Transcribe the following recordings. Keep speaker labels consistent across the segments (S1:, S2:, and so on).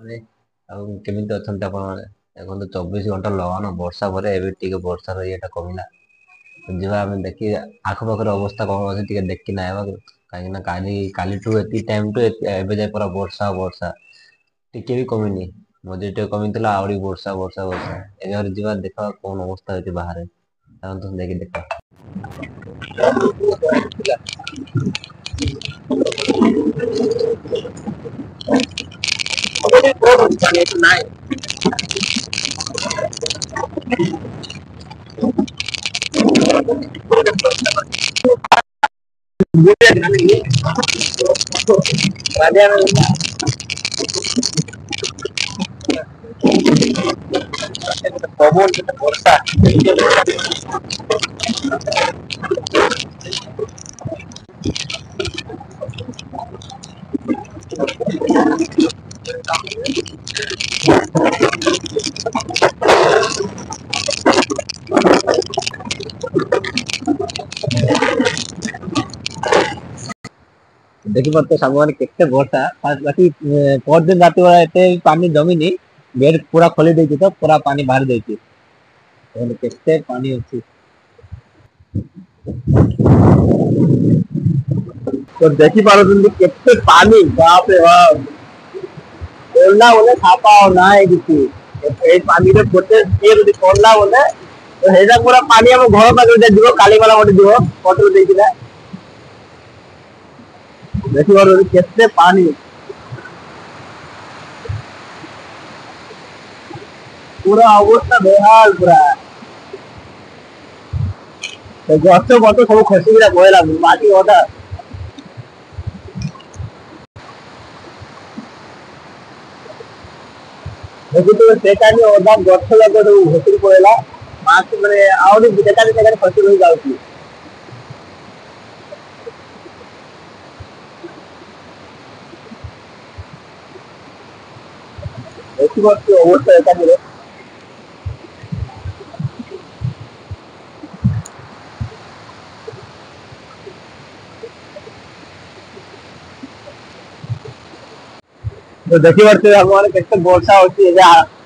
S1: ମାନେ ଆଉ କେମିତି ଅଛନ୍ତି ଆପଣ ମାନେ? ଦେଖନ୍ତୁ 24 ଘଣ୍ଟା ଲଗାଣ ବର୍ଷା ପରେ ଏବେ ଟିକେ ବର୍ଷାର ଇଏଟା କମିଲା। ଯିବା ଆମେ ଦେଖି ଆଖପାଖର ଅବସ୍ଥା କଣ ଅଛି ଟିକେ ଦେଖିନା ହେବା କାହିଁକି ନା କାଲିଠୁ ଏତିକି ଟାଇମ ଟୁ ଏବେ ଯାଏ ପୁରା ବର୍ଷା ବର୍ଷା ଟିକେ ବି କମିନି। ମଝିରେ ଟିକେ କମିଥିଲା ଆହୁରି ବର୍ଷା ବର୍ଷା ବର୍ଷା ଏବେ ଆହୁରି ଯିବା ଦେଖ କଣ ଅବସ୍ଥା ଅଛି ବାହାରେ। ଚାଲନ୍ତୁ ଯାଇକି ଦେଖ। ଦେଖିପାରୁଥିବେ ସାଙ୍ଗମାନେ କେତେ ବର୍ଷା ବାକି ପରଦିନ ରାତି ବେଳା ଏତେ ପାଣି ଜମିନି। ଗେଟ୍ ପୁରା ଖୋଲି ଦେଇଛି ତ ପୁରା ପାଣି ବାହାରି ଯାଇଛି। ଦେଖନ୍ତୁ କେତେ ପାଣି ଅଛି। ତ ଦେଖିପାରୁଛନ୍ତି କେତେ ପାଣି ବାପରେ ବାପ। ପଡିଲା ବୋଲେ ଛାପା ଆଉ ନାହିଁ କିଛି ଏଇ ପାଣିରେ ଗୋଟେ କିଏ ଯଦି ପଡିଲା ବୋଲେ ସେଇଟା ପୁରା ପାଣି ଆମ ଘର ପାଖରେ ଯିବ କାलीମେଲା ଗୋଟେ ଯିବ ପଟରୁ ଦେଇଥିଲା। ଦେଖିପାରୁଛନ୍ତି କେତେ ପାଣି। ପୁରା ଅବସ୍ଥା ବେହାଲ ପୁରା। ଗଛ ଫଛ ସବୁ ଖସିକିନା ପଳେଇଲା ମାଟି ଅଧା। ଦେଖୁଥିବେ ସେ ଟାଇମ୍ ରେ ଅଧା ଗଛ ଯାକ ସବୁ ଭୁଶୁଡି ପଳେଇଲା। ମାନେ ଆହୁରି ଯେଗାରେ ଯେଗାରେ ଖସି ଖସି ଯାଉଛି। ଦେଖିପାରୁଥିବେ ଅବସ୍ଥା ଏକାଥରେ। ଦେଖିପାରୁଥିବେ ଆପଣମାନେ କେତେ ବର୍ଷା ହଉଛି ଏବେ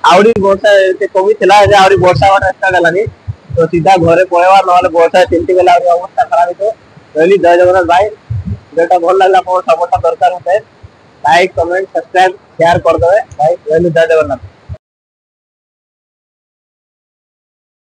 S1: ଆହୁରି ବର୍ଷା ଏତେ କମିଥିଲା ଏବେ ଆହୁରି ବର୍ଷା ହବାଟା ଷ୍ଟାର୍ଟ ହେଲାଣି। ତ ସିଧା ଘରେ ପଳେଇବା ନହେଲେ ବର୍ଷା ତିନ୍ତି ଗଲେ ଆହୁରି ଅବସ୍ଥା ଖରାପ ହେଇଯିବ। ରହିଲି ଜୟ ଜଗନ୍ନାଥ ଭାଇ। ଭିଡିଓଟା ଭଲ ଲାଗିଲା ଆପଣଙ୍କ ସପୋର୍ଟଟା ଦରକାର ମତେ। ଲାଇକ୍ କମେଣ୍ଟ ସବସ୍କ୍ରାଇବ ସେୟାର କରିଦେବେ ଭାଇ ରହିଲି ଜୟ ଜଗନ୍ନାଥ।